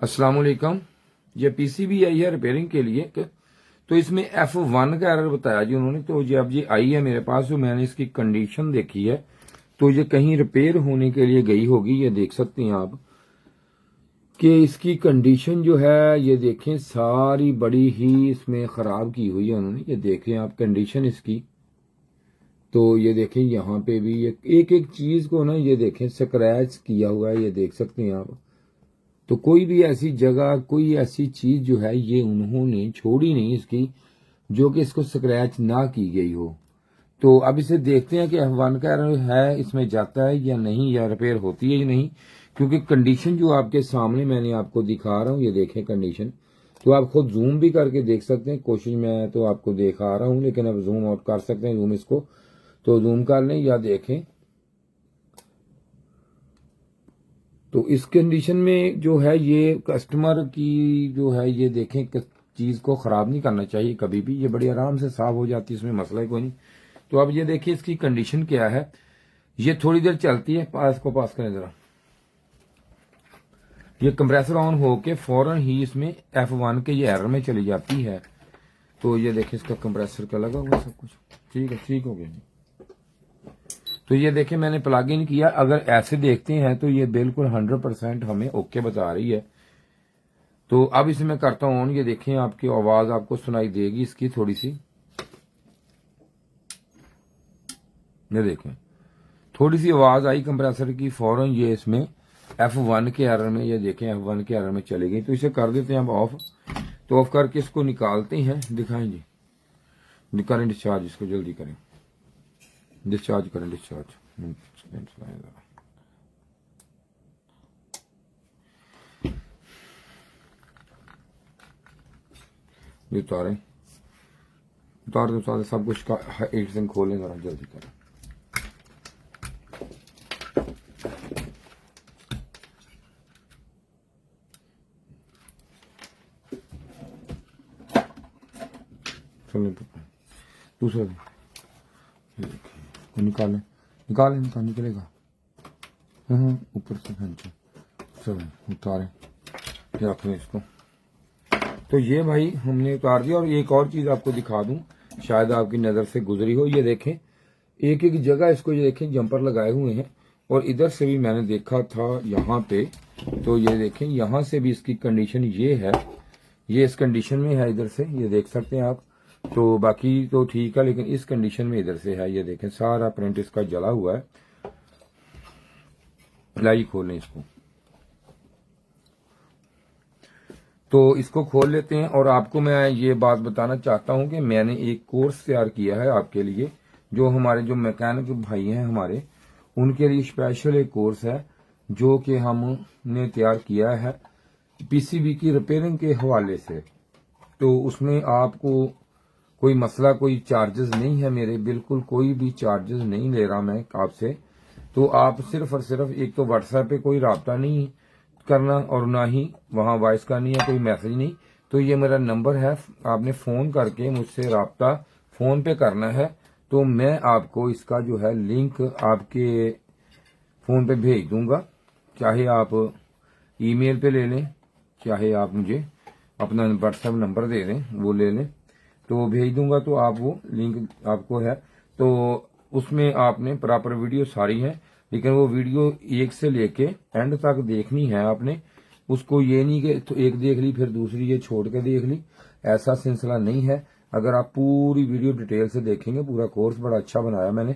अस्सलाम वालेकुम। ये पीसीबी आई है रिपेयरिंग के लिए तो इसमें F1 का एरर बताया जी उन्होंने। तो ये अब ये आई है मेरे पास, तो मैंने इसकी कंडीशन देखी है तो ये कहीं रिपेयर होने के लिए गई होगी। ये देख सकते हैं आप कि इसकी कंडीशन जो है ये देखें सारी बड़ी ही इसमें खराब की हुई है उन्होंने। ये देखें आप कंडीशन इसकी, तो ये देखें यहाँ पे भी ये एक एक चीज को ना ये देखें स्क्रैच किया हुआ है, ये देख सकते हैं आप। तो कोई भी ऐसी जगह कोई ऐसी चीज जो है ये उन्होंने छोड़ी नहीं इसकी जो कि इसको स्क्रैच ना की गई हो। तो अब इसे देखते हैं कि F1 का एरर है इसमें जाता है या नहीं, या रिपेयर होती है या नहीं, क्योंकि कंडीशन जो आपके सामने मैंने आपको दिखा रहा हूँ ये देखें कंडीशन। तो आप खुद जूम भी करके देख सकते हैं, कोशिश में तो आपको दिखा रहा हूँ लेकिन अब जूम आउट कर सकते हैं, जूम इसको तो जूम कर लें या देखें। तो इस कंडीशन में जो है ये कस्टमर की जो है ये देखें कि चीज को खराब नहीं करना चाहिए कभी भी, ये बड़ी आराम से साफ हो जाती है, इसमें मसला ही कोई नहीं। तो अब ये देखिए इसकी कंडीशन क्या है। ये थोड़ी देर चलती है, पास को पास करें जरा। ये कंप्रेसर ऑन होके फौरन ही इसमें F1 के ये एरर में चली जाती है। तो ये देखिए इसका कंप्रेसर का लगा हुआ सब कुछ ठीक है, ठीक हो गया। तो ये देखें मैंने प्लग इन किया, अगर ऐसे देखते हैं तो ये बिल्कुल 100% हमें ओके बता रही है। तो अब इसे मैं करता हूं ऑन, ये देखें आपकी आवाज आपको सुनाई देगी इसकी थोड़ी सी। ये देखें थोड़ी सी आवाज आई कंप्रेसर की, फौरन ये इसमें F1 के एरर में, ये देखें F1 के एरर में चली गई। तो इसे कर देते हैं अब ऑफ। तो ऑफ करके इसको निकालते हैं, दिखाएं जी, करें डिस्चार्ज, इसको जल्दी करें, डिस्चार्ज करें डिस्चार्ज। ये उतारें, उतार दे सब कुछ का एक दिन खोलें जरा जल्दी करें। दूसरा निकालें, निकलेगा। ऊपर से चलो उतारें, रख लें इसको। तो ये भाई हमने उतार दिया। और एक और चीज आपको दिखा दूं, शायद आपकी नजर से गुजरी हो। ये देखें एक एक जगह इसको ये देखें जंपर लगाए हुए हैं, और इधर से भी मैंने देखा था यहाँ पे। तो ये देखें यहाँ से भी इसकी कंडीशन ये है, ये इस कंडीशन में है इधर से, ये देख सकते हैं आप। तो बाकी तो ठीक है, लेकिन इस कंडीशन में इधर से है, ये देखें सारा प्रिंट इसका जला हुआ है। लाइक खोलें इसको, तो इसको खोल लेते हैं। और आपको मैं ये बात बताना चाहता हूं कि मैंने एक कोर्स तैयार किया है आपके लिए, जो हमारे जो मैकेनिक भाई हैं हमारे, उनके लिए स्पेशल एक कोर्स है जो कि हमने तैयार किया है पीसीबी की रिपेयरिंग के हवाले से। तो उसमें आपको कोई मसला, कोई चार्जेस नहीं है मेरे, बिल्कुल कोई भी चार्जेस नहीं ले रहा मैं आपसे। तो आप सिर्फ और सिर्फ एक तो व्हाट्सएप पे कोई राब्ता नहीं करना, और ना ही वहां वॉइस करनी है, कोई मैसेज नहीं। तो ये मेरा नंबर है, आपने फोन करके मुझसे राब्ता फोन पे करना है। तो मैं आपको इसका जो है लिंक आपके फोन पे भेज दूंगा, चाहे आप ईमेल पे ले लें, चाहे आप मुझे अपना व्हाट्सएप नंबर दे दें वो ले लें, तो भेज दूंगा। तो आप वो लिंक आपको है, तो उसमें आपने प्रॉपर वीडियो सारी है, लेकिन वो वीडियो एक से लेके एंड तक देखनी है आपने। उसको ये नहीं कि तो एक देख ली फिर दूसरी ये छोड़ के देख ली, ऐसा सिलसिला नहीं है। अगर आप पूरी वीडियो डिटेल से देखेंगे, पूरा कोर्स बड़ा अच्छा बनाया मैंने,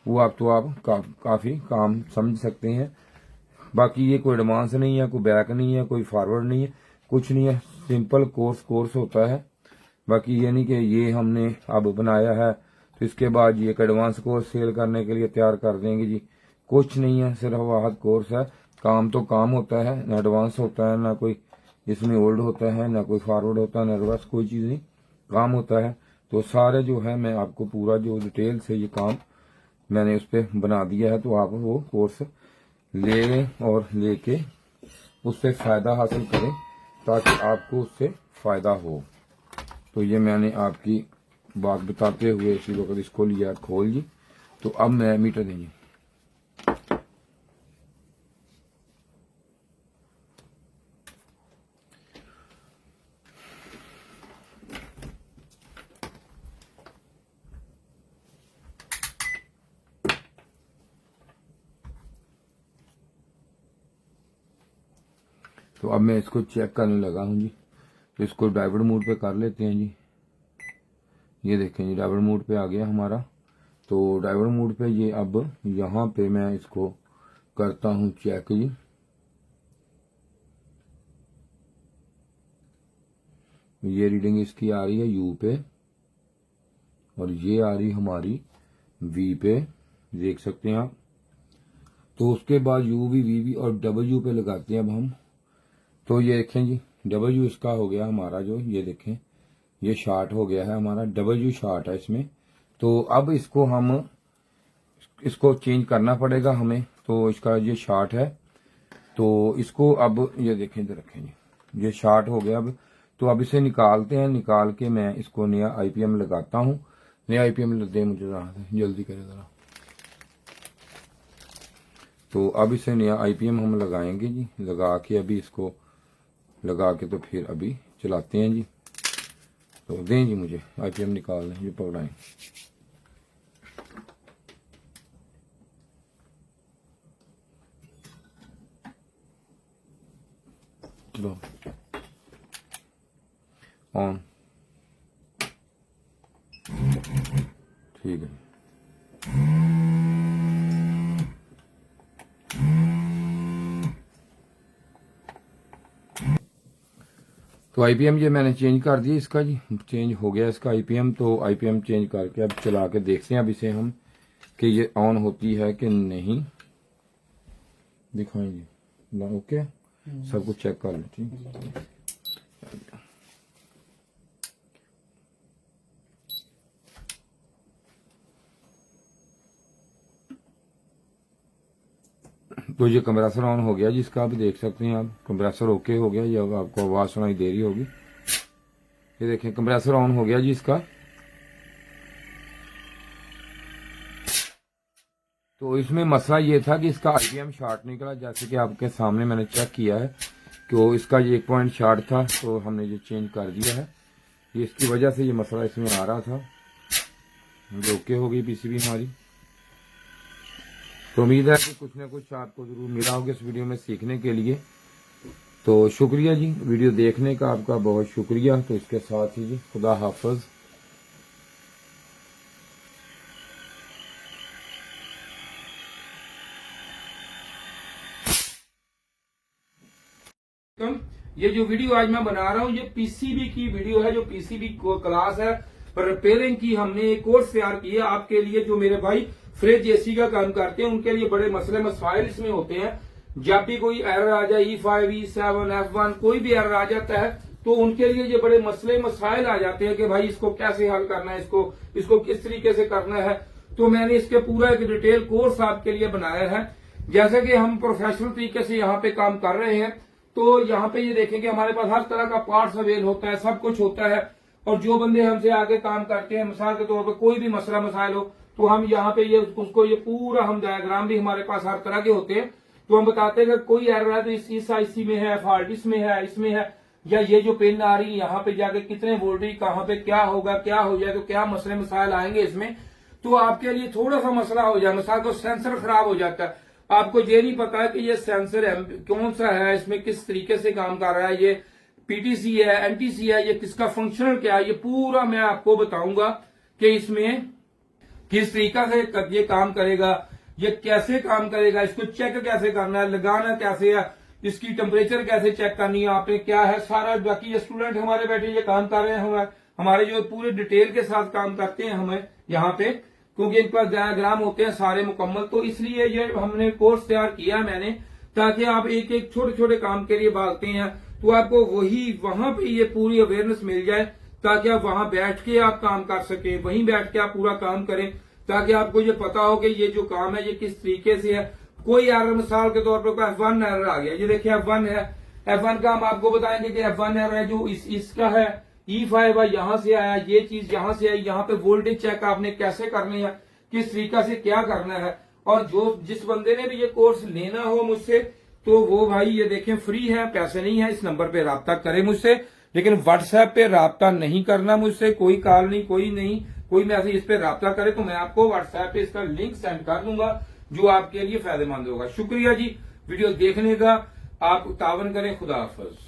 वो आप तो आप काफी काम समझ सकते हैं। बाकी ये कोई एडवांस नहीं है, कोई बैक नहीं है, कोई फॉरवर्ड नहीं है, कुछ नहीं है, सिंपल कोर्स होता है। बाकी ये नहीं कि ये हमने अब बनाया है तो इसके बाद ये एक एडवांस कोर्स सेल करने के लिए तैयार कर देंगे जी, कुछ नहीं है, सिर्फ वाहद कोर्स है। काम तो काम होता है, ना एडवांस होता है, ना कोई इसमें ओल्ड होता है, ना कोई फॉरवर्ड होता है, ना रिवर्स, कोई चीज नहीं, काम होता है। तो सारे जो है मैं आपको पूरा जो डिटेल से ये काम मैंने उस पर बना दिया है, तो आप वो कोर्स ले लें और लेके उससे फायदा हासिल करें ताकि आपको उससे फायदा हो। तो ये मैंने आपकी बात बताते हुए इसी वक्त इसको लिया खोल जी। तो अब मैं मीटर देंगे, तो अब मैं इसको चेक करने लगा हूँ जी। तो इसको डाइवर्ट मोड पे कर लेते हैं जी। ये देखें जी, डाइवर्ट मोड पे आ गया हमारा। तो डाइवर्ट मोड पे ये अब यहाँ पे मैं इसको करता हूँ चेक जी। ये रीडिंग इसकी आ रही है यू पे और ये आ रही हमारी वी पे, देख सकते हैं आप। तो उसके बाद यू वी वी और डब्ल्यू पे लगाते हैं अब हम। तो ये देखें जी, डब्ल्यू इसका हो गया हमारा, जो ये देखें ये शार्ट हो गया है हमारा, डब्ल्यू शार्ट है इसमें। तो अब इसको चेंज करना पड़ेगा हमें। तो इसका ये शार्ट है, तो इसको अब ये देखें, इधर रखें जी, ये शार्ट हो गया अब। तो अब इसे निकालते हैं, निकाल के मैं इसको नया आईपीएम लगाता हूँ। नया आईपीएम दे मुझे, जल्दी करें जरा। तो अब इसे नया आईपीएम हम लगाएंगे जी। लगा के अभी इसको लगा के तो फिर अभी चलाते हैं जी। तो दें जी मुझे आईपीएम निकाल दें जी, पकड़ाएं। चलो ऑन, ठीक है। तो आईपीएम ये मैंने चेंज कर दिया इसका जी, चेंज हो गया इसका आईपीएम। तो आईपीएम चेंज करके अब चला के देखते हैं अब इसे हम कि ये ऑन होती है कि नहीं। दिखाएं जी, ओके, सब कुछ चेक कर लेते हैं। तो ये कंप्रेसर ऑन हो गया जी इसका, आप देख सकते हैं आप, कंप्रेसर ओके हो गया। ये आपको आवाज सुनाई दे रही होगी। ये देखें कंप्रेसर ऑन हो गया जी इसका। तो इसमें मसला ये था कि इसका आईपीएम शार्ट निकला, जैसे कि आपके सामने मैंने चेक किया है कि इसका ये 1 पॉइंट शार्ट था। तो हमने ये चेंज कर दिया है, ये इसकी वजह से ये मसला इसमें आ रहा था। ओके हो गई पीसीबी हमारी। तो उम्मीद है कि कुछ ना कुछ आपको जरूर मिला होगा इस वीडियो में सीखने के लिए। तो शुक्रिया जी, वीडियो देखने का आपका बहुत शुक्रिया। तो इसके साथ ही जी खुदा हाफिज। ये जो वीडियो आज मैं बना रहा हूँ ये पीसीबी की वीडियो है, जो पीसीबी क्लास है रिपेयरिंग की। हमने एक कोर्स तैयार किया आपके लिए, जो मेरे भाई फ्रिज एसी का काम करते हैं उनके लिए बड़े मसले मसाइल इसमें होते हैं। जब भी कोई एरर आ जाए E5, E7, F1 कोई भी एरर आ जाता है तो उनके लिए ये बड़े मसले मसाइल आ जाते हैं कि भाई इसको कैसे हल करना है, इसको किस तरीके से करना है। तो मैंने इसके पूरा एक डिटेल कोर्स आपके लिए बनाया है। जैसे कि हम प्रोफेशनल तरीके से यहाँ पे काम कर रहे हैं, तो यहाँ पे ये देखेंगे हमारे पास हर तरह का पार्ट्स अवेल होता है, सब कुछ होता है। और जो बंदे हमसे आगे काम करते हैं, मिसाल के तौर पर कोई भी मसला मसाइल हो तो हम यहाँ पे ये उसको ये पूरा हम डायग्राम भी हमारे पास हर तरह के होते हैं। तो हम बताते हैं कि कोई एरर है तो इस आईसी में है, फॉल्ट इसमें है, इसमें है, या ये जो पिन आ रही है यहाँ पे जाके कितने वोल्टेज कहाँ पे क्या होगा, क्या हो जाए तो क्या मसले मसाइल आएंगे इसमें। तो आपके लिए थोड़ा सा मसला हो जाए, मिसाल को सेंसर खराब हो जाता है, आपको ये नहीं पता है कि ये सेंसर कौन सा है, इसमें किस तरीके से काम कर रहा है, ये पीटीसी है, एनटीसी है, ये किसका फंक्शनल क्या है, ये पूरा मैं आपको बताऊंगा कि इसमें किस तरीका से ये काम करेगा, ये कैसे काम करेगा, इसको चेक कैसे करना है, लगाना कैसे है, इसकी टेम्परेचर कैसे चेक करनी है आपने, क्या है सारा। बाकी ये स्टूडेंट हमारे बैठे ये काम कर रहे हैं, हमारे जो पूरे डिटेल के साथ काम करते हैं हमें यहाँ पे, क्योंकि इन पर डायग्राम होते हैं सारे मुकम्मल। तो इसलिए ये हमने कोर्स तैयार किया मैंने, ताकि आप एक एक छोटे छोटे काम के लिए भागते हैं तो आपको वहां पे ये पूरी अवेयरनेस मिल जाए, ताकि आप वहां बैठ के आप काम कर सके, वहीं बैठ के आप पूरा काम करें, ताकि आपको ये पता हो कि ये जो काम है ये किस तरीके से है। कोई एरर मिसाल के तौर पर कोई F1 एरर आ गया, ये देखिए F1 है, F1 का हम आपको बताएंगे कि F1 एरर है जो इसका है, E5 है, यहां से आया, ये चीज यहां से आई, यहाँ पे वोल्टेज चेक आपने कैसे करनी है, किस तरीका से क्या करना है। और जिस बंदे ने भी ये कोर्स लेना हो मुझसे तो वो भाई ये देखें फ्री है, पैसे नहीं है, इस नंबर पे राब्ता करें मुझसे, लेकिन व्हाट्सएप पे राब्ता नहीं करना मुझसे, कोई कॉल नहीं, कोई मैसेज इस पे राब्ता करे तो मैं आपको व्हाट्सएप पे इसका लिंक सेंड कर दूंगा जो आपके लिए फायदेमंद होगा। शुक्रिया जी वीडियो देखने का। आप तावन करें। खुदा हाफिज।